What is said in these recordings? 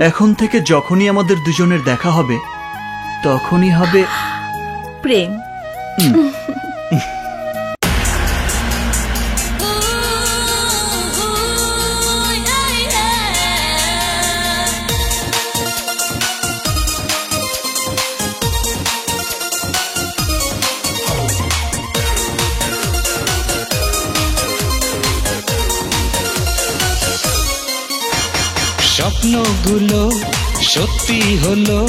এখন থেকে যখনই আমাদের দুজনের দেখা হবে তখনই হবে প্রেম। স্বপ্নগুলো সত্যি হলো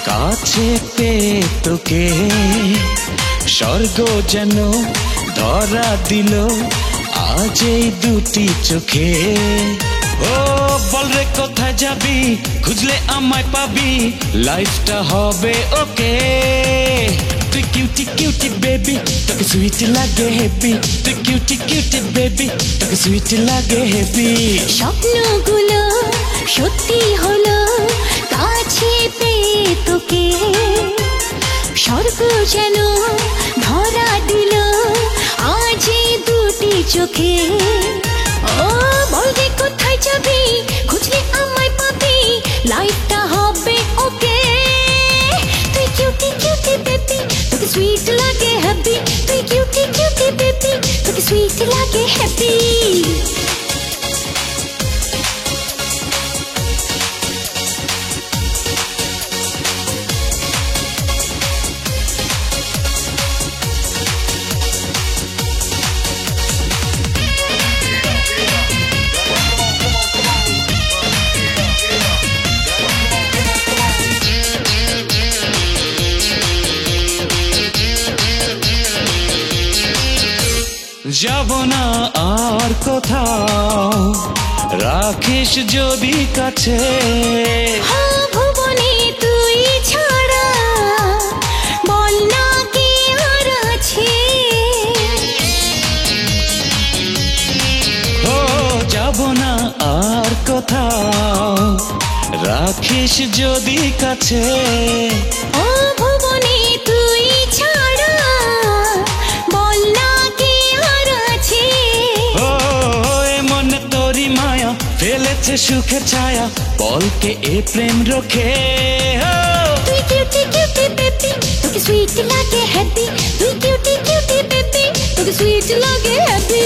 কাছে পেয়ে তোকে, স্বর্গ যেন ধরা দিল আজ এই দুটি চোখে। ও বল রে কোথায় যাবি, খুঁজলে আমায় পাবি, লাইফটা হবে ওকে। তুই কিউটি কিউটি বেবি, তোকে সুইট লাগে হেভি, তুই কিউটি কিউটি বেবি, তোকে সুইট লাগে হেভি। স্বপ্নগুলো সত্যি হলো কাছে পেয়ে তোকে, স্বর্গ যেন ধরা দিল আজ এই দুটি চোখে। ও বলবে কোথায় যাবি, খুঁজলে আমায় পাবি, লাইফটা হবে ওকে। তুই কিউটি কিউটি বেবি, তোকে সুইট লাগে হ্যাপি, তুই কিউটি কিউটি বেবি, তোকে সুইট লাগে হ্যাপি। যাব না আর কোথাও, রাখিস যদি কাছে। ভুবনে তুই ছাড়া বল না কি আর আছে। ও যাব না আর কোথাও, রাখিস যদি কাছে। ও ভুবনে তুই ছাড়া বল না কি আর আছে। ও মনে তোরি মায়া ফেলেছে সুখে ছায়া, বলকে এ প্রেম রোখে। তুই কিউটি কিউটি বেবি, তোকে সুইট লাগে হ্যাপি, তুই কিউটি কিউটি বেবি, তোকে সুইট লাগে হ্যাপি।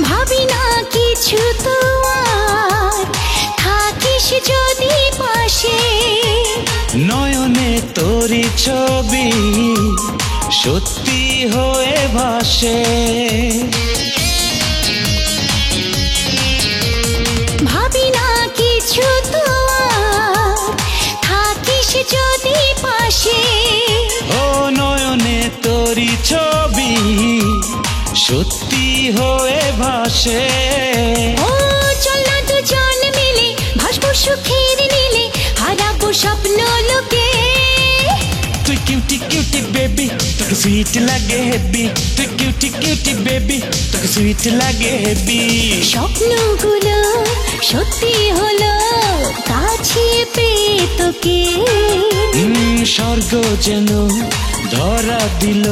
ভাবি না কিছু তোমার, থাকিস যদি পাশে। নয়নে তোরি ছবি সত্যি হয়ে ভাসে। ভাবি না কিছু তোমার, থাকিস যদি পাশে। ও নয়নে তোরি ছবি সত্যি হয়ে ভাসে। ও চল না দুজন মিলে ভাসবো সুখের নীলে, হারাবো স্বপ্ন লোকে। তুই কিউটি কিউটি বেবি, তোকে সুইট লাগে হেভি, তুই কিউটি কিউটি বেবি, তোকে সুইট লাগে হেভি। স্বপ্নগুলো সত্যি হলো কাছে পেয়ে তোকে, স্বর্গ যেন ধরা দিল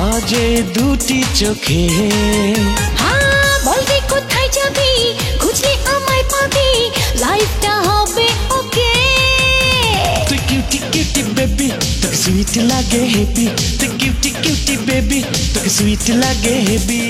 আজ এই দুটি চোখে। হ্যাঁ বলবি কোথায় যাবি, খুঁজলে আমায় পাবি, লাইফটা হবে ওকে। তুই কিউটি কিউটি বেবি, তোকে সুইট লাগে হেভি, তুই কিউটি কিউটি বেবি, তোকে সুইট লাগে হেভি।